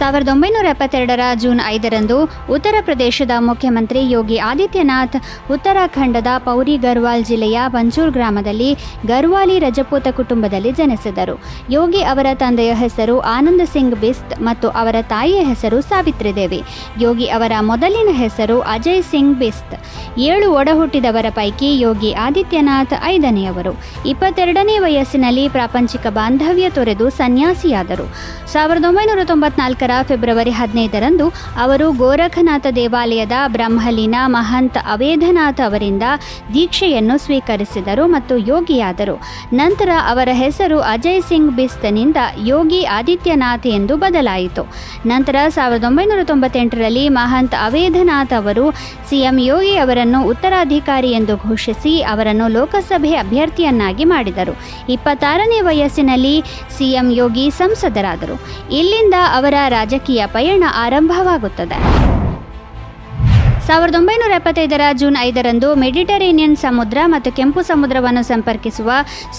1972ರ June 5ರಂದು ಉತ್ತರ ಪ್ರದೇಶದ ಮುಖ್ಯಮಂತ್ರಿ ಯೋಗಿ ಆದಿತ್ಯನಾಥ್ ಉತ್ತರಾಖಂಡದ ಪೌರಿ ಗರ್ವಾಲ್ ಜಿಲ್ಲೆಯ ಪಂಚೂರ್ ಗ್ರಾಮದಲ್ಲಿ ಗರ್ವಾಲಿ ರಜಪೂತ ಕುಟುಂಬದಲ್ಲಿ ಜನಿಸಿದರು. ಯೋಗಿ ಅವರ ತಂದೆಯ ಹೆಸರು ಆನಂದ್ ಸಿಂಗ್ ಬಿಸ್ತ್ ಮತ್ತು ಅವರ ತಾಯಿಯ ಹೆಸರು ಸಾವಿತ್ರಿ ದೇವಿ. ಯೋಗಿ ಅವರ ಮೊದಲಿನ ಹೆಸರು ಅಜಯ್ ಸಿಂಗ್ ಬಿಸ್ತ್. 7 ಒಡಹುಟ್ಟಿದವರ ಪೈಕಿ ಯೋಗಿ ಆದಿತ್ಯನಾಥ್ 5ನೇಯವರು. 22ನೇ ವಯಸ್ಸಿನಲ್ಲಿ ಪ್ರಾಪಂಚಿಕ ಬಾಂಧವ್ಯ ತೊರೆದು ಸನ್ಯಾಸಿಯಾದರು. 1994ರ ಫೆಬ್ರವರಿ 15ರಂದು ಅವರು ಗೋರಖನಾಥ ದೇವಾಲಯದ ಬ್ರಹ್ಮಲೀನ ಮಹಂತ್ ಅವೇಧನಾಥ್ ಅವರಿಂದ ದೀಕ್ಷೆಯನ್ನು ಸ್ವೀಕರಿಸಿದರು ಮತ್ತು ಯೋಗಿಯಾದರು. ನಂತರ ಅವರ ಹೆಸರು ಅಜಯ್ ಸಿಂಗ್ ಬಿಸ್ತ್ನಿಂದ ಯೋಗಿ ಆದಿತ್ಯನಾಥ್ ಎಂದು ಬದಲಾಯಿತು. ನಂತರ 1998ರಲ್ಲಿ ಮಹಂತ್ ಅವೇಧನಾಥ್ ಅವರು ಸಿಎಂ ಯೋಗಿ ಅವರನ್ನು ಉತ್ತರಾಧಿಕಾರಿ ಎಂದು ಘೋಷಿಸಿ ಅವರನ್ನು ಲೋಕಸಭೆ ಅಭ್ಯರ್ಥಿಯನ್ನಾಗಿ ಮಾಡಿದರು. 26ನೇ ವಯಸ್ಸಿನಲ್ಲಿ ಸಿಎಂ ಯೋಗಿ ಸಂಸದರಾದರು. ಇಲ್ಲಿಂದ ಅವರ ರಾಜಕೀಯ ಪಯಣ ಆರಂಭವಾಗುತ್ತದೆ. 1975ರ ಜೂನ್ 5ರಂದು ಮೆಡಿಟರೇನಿಯನ್ ಸಮುದ್ರ ಮತ್ತು ಕೆಂಪು ಸಮುದ್ರವನ್ನು ಸಂಪರ್ಕಿಸುವ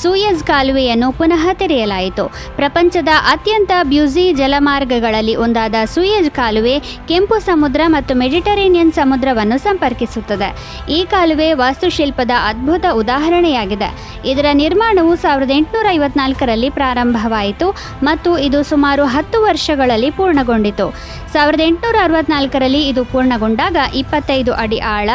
ಸೂಯೆಜ್ ಕಾಲುವೆಯನ್ನು ಪುನಃ ತೆರೆಯಲಾಯಿತು. ಪ್ರಪಂಚದ ಅತ್ಯಂತ ಬ್ಯೂಸಿ ಜಲಮಾರ್ಗಗಳಲ್ಲಿ ಒಂದಾದ ಸೂಯೆಜ್ ಕಾಲುವೆ ಕೆಂಪು ಸಮುದ್ರ ಮತ್ತು ಮೆಡಿಟರೇನಿಯನ್ ಸಮುದ್ರವನ್ನು ಸಂಪರ್ಕಿಸುತ್ತದೆ. ಈ ಕಾಲುವೆ ವಾಸ್ತುಶಿಲ್ಪದ ಅದ್ಭುತ ಉದಾಹರಣೆಯಾಗಿದೆ. ಇದರ ನಿರ್ಮಾಣವು 1854ರಲ್ಲಿ ಪ್ರಾರಂಭವಾಯಿತು ಮತ್ತು ಇದು ಸುಮಾರು 10 ವರ್ಷಗಳಲ್ಲಿ ಪೂರ್ಣಗೊಂಡಿತು. 1864ರಲ್ಲಿ ಇದು ಪೂರ್ಣಗೊಂಡಾಗ 25 ಅಡಿ ಆಳ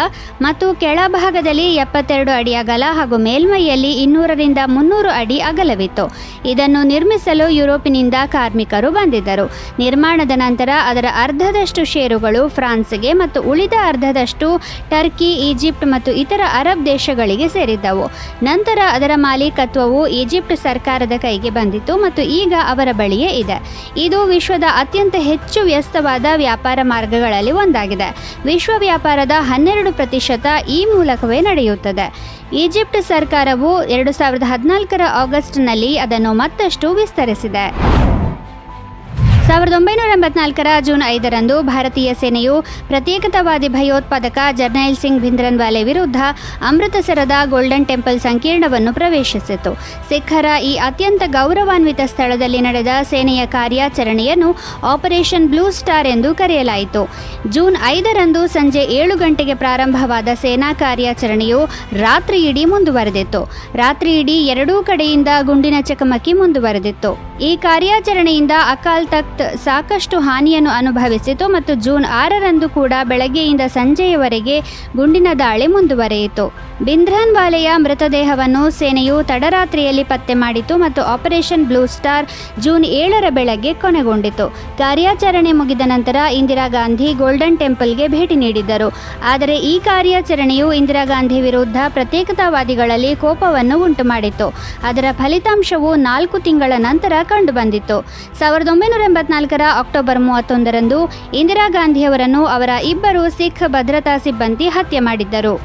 ಮತ್ತು ಕೆಳಭಾಗದಲ್ಲಿ 72 ಅಡಿ ಅಗಲ ಹಾಗೂ ಮೇಲ್ಮೈಯಲ್ಲಿ 200ರಿಂದ 300 ಅಡಿ ಅಗಲವಿತ್ತು. ಇದನ್ನು ನಿರ್ಮಿಸಲು ಯುರೋಪಿನಿಂದ ಕಾರ್ಮಿಕರು ಬಂದಿದ್ದರು. ನಿರ್ಮಾಣದ ನಂತರ ಅದರ ಅರ್ಧದಷ್ಟು ಷೇರುಗಳು ಫ್ರಾನ್ಸ್ಗೆ ಮತ್ತು ಉಳಿದ ಅರ್ಧದಷ್ಟು ಟರ್ಕಿ, ಈಜಿಪ್ಟ್ ಮತ್ತು ಇತರ ಅರಬ್ ದೇಶಗಳಿಗೆ ಸೇರಿದ್ದವು. ನಂತರ ಅದರ ಮಾಲೀಕತ್ವವು ಈಜಿಪ್ಟ್ ಸರ್ಕಾರದ ಕೈಗೆ ಬಂದಿತು ಮತ್ತು ಈಗ ಅವರ ಬಳಿಯೇ ಇದೆ. ಇದು ವಿಶ್ವದ ಅತ್ಯಂತ ಹೆಚ್ಚು ವ್ಯಸ್ತವಾದ ವ್ಯಾಪಾರ ಮಾರ್ಗಗಳಲ್ಲಿ ಒಂದಾಗಿದೆ. ವಿಶ್ವ ವ್ಯಾಪಾರದ 12% ಈ ಮೂಲಕವೇ ನಡೆಯುತ್ತದೆ. ಈಜಿಪ್ಟ್ ಸರ್ಕಾರವು 2014ರ ಆಗಸ್ಟ್ನಲ್ಲಿ ಅದನ್ನು ಮತ್ತಷ್ಟು ವಿಸ್ತರಿಸಿದೆ. 1984ರ ಜೂನ್ 5ರಂದು ಭಾರತೀಯ ಸೇನೆಯು ಪ್ರತ್ಯೇಕತಾವಾದಿ ಭಯೋತ್ಪಾದಕ ಜರ್ನೈಲ್ ಸಿಂಗ್ ಭಿಂದ್ರನ್ವಾಲೆ ವಿರುದ್ಧ ಅಮೃತಸರದ ಗೋಲ್ಡನ್ ಟೆಂಪಲ್ ಸಂಕೀರ್ಣವನ್ನು ಪ್ರವೇಶಿಸಿತು. ಸಿಖ್ಖರ ಈ ಅತ್ಯಂತ ಗೌರವಾನ್ವಿತ ಸ್ಥಳದಲ್ಲಿ ನಡೆದ ಸೇನೆಯ ಕಾರ್ಯಾಚರಣೆಯನ್ನು ಆಪರೇಷನ್ ಬ್ಲೂ ಸ್ಟಾರ್ ಎಂದು ಕರೆಯಲಾಯಿತು. ಜೂನ್ 5ರಂದು ಸಂಜೆ 7 ಗಂಟೆಗೆ ಪ್ರಾರಂಭವಾದ ಸೇನಾ ಕಾರ್ಯಾಚರಣೆಯು ರಾತ್ರಿಯಿಡೀ ಮುಂದುವರೆದಿತ್ತು. ರಾತ್ರಿಯಿಡೀ ಎರಡೂ ಕಡೆಯಿಂದ ಗುಂಡಿನ ಚಕಮಕಿ ಮುಂದುವರೆದಿತ್ತು. ಈ ಕಾರ್ಯಾಚರಣೆಯಿಂದ ಅಕಾಲ್ ತಖ್ತ್ ಸಾಕಷ್ಟು ಹಾನಿಯನ್ನು ಅನುಭವಿಸಿತು ಮತ್ತು ಜೂನ್ 6ರಂದು ಕೂಡ ಬೆಳಗ್ಗೆಯಿಂದ ಸಂಜೆಯವರೆಗೆ ಗುಂಡಿನ ದಾಳಿ ಮುಂದುವರೆಯಿತು. ಭಿಂದ್ರನ್ವಾಲೆಯ ಮೃತದೇಹವನ್ನು ಸೇನೆಯು ತಡರಾತ್ರಿಯಲ್ಲಿ ಪತ್ತೆ ಮಾಡಿತು ಮತ್ತು ಆಪರೇಷನ್ ಬ್ಲೂ ಸ್ಟಾರ್ ಜೂನ್ 7ರ ಬೆಳಗ್ಗೆ ಕೊನೆಗೊಂಡಿತು. ಕಾರ್ಯಾಚರಣೆ ಮುಗಿದ ನಂತರ ಇಂದಿರಾ ಗಾಂಧಿ ಗೋಲ್ಡನ್ ಟೆಂಪಲ್ಗೆ ಭೇಟಿ ನೀಡಿದ್ದರು. ಆದರೆ ಈ ಕಾರ್ಯಾಚರಣೆಯು ಇಂದಿರಾ ಗಾಂಧಿ ವಿರುದ್ಧ ಪ್ರತ್ಯೇಕತಾವಾದಿಗಳಲ್ಲಿ ಕೋಪವನ್ನು ಉಂಟುಮಾಡಿತು. ಅದರ ಫಲಿತಾಂಶವು 4 ತಿಂಗಳ ನಂತರ ಕಂಡುಬಂದಿತ್ತು. 1984ರ ಅಕ್ಟೋಬರ್ 31ರಂದು ಇಂದಿರಾ ಗಾಂಧಿಯವರನ್ನು ಅವರ 2 ಸಿಖ್ ಭದ್ರತಾ ಸಿಬ್ಬಂದಿ ಹತ್ಯೆ ಮಾಡಿದ್ದರು.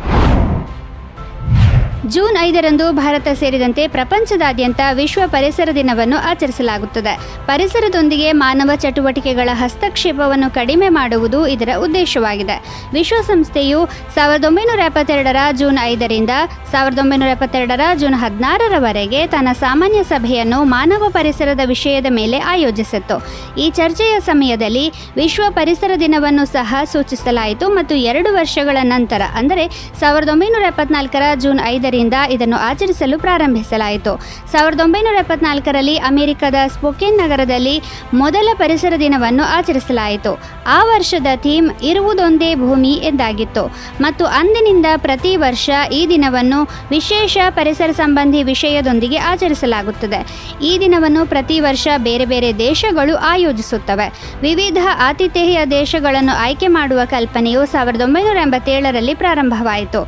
ಜೂನ್ 5ರಂದು ಭಾರತ ಸೇರಿದಂತೆ ಪ್ರಪಂಚದಾದ್ಯಂತ ವಿಶ್ವ ಪರಿಸರ ದಿನವನ್ನು ಆಚರಿಸಲಾಗುತ್ತದೆ. ಪರಿಸರದೊಂದಿಗೆ ಮಾನವ ಚಟುವಟಿಕೆಗಳ ಹಸ್ತಕ್ಷೇಪವನ್ನು ಕಡಿಮೆ ಮಾಡುವುದು ಇದರ ಉದ್ದೇಶವಾಗಿದೆ. ವಿಶ್ವಸಂಸ್ಥೆಯು 1972ರ ಜೂನ್ 5ರಿಂದ 1972ರ ಜೂನ್ 16ರವರೆಗೆ ತನ್ನ ಸಾಮಾನ್ಯ ಸಭೆಯನ್ನು ಮಾನವ ಪರಿಸರದ ವಿಷಯದ ಮೇಲೆ ಆಯೋಜಿಸಿತ್ತು. ಈ ಚರ್ಚೆಯ ಸಮಯದಲ್ಲಿ ವಿಶ್ವ ಪರಿಸರ ದಿನವನ್ನು ಸಹ ಸೂಚಿಸಲಾಯಿತು ಮತ್ತು 2 ವರ್ಷಗಳ ನಂತರ ಅಂದರೆ 1974ರ ಜೂನ್ 5ರಿಂದ ಇದನ್ನು ಆಚರಿಸಲು ಪ್ರಾರಂಭಿಸಲಾಯಿತು. 1974ರಲ್ಲಿ ಅಮೆರಿಕದ ಸ್ಪೋಕೇನ್ ನಗರದಲ್ಲಿ ಮೊದಲ ಪರಿಸರ ದಿನವನ್ನು ಆಚರಿಸಲಾಯಿತು. ಆ ವರ್ಷದ ಥೀಮ್ ಇರುವುದೊಂದೇ ಭೂಮಿ ಎಂದಾಗಿತ್ತು ಮತ್ತು ಅಂದಿನಿಂದ ಪ್ರತಿ ವರ್ಷ ಈ ದಿನವನ್ನು ವಿಶೇಷ ಪರಿಸರ ಸಂಬಂಧಿ ವಿಷಯದೊಂದಿಗೆ ಆಚರಿಸಲಾಗುತ್ತದೆ. ಈ ದಿನವನ್ನು ಪ್ರತಿ ವರ್ಷ ಬೇರೆ ಬೇರೆ ದೇಶಗಳು ಆಯೋಜಿಸುತ್ತವೆ. ವಿವಿಧ ಆತಿಥೇಯ ದೇಶಗಳನ್ನು ಆಯ್ಕೆ ಮಾಡುವ ಕಲ್ಪನೆಯು 1987ರಲ್ಲಿ ಪ್ರಾರಂಭವಾಯಿತು.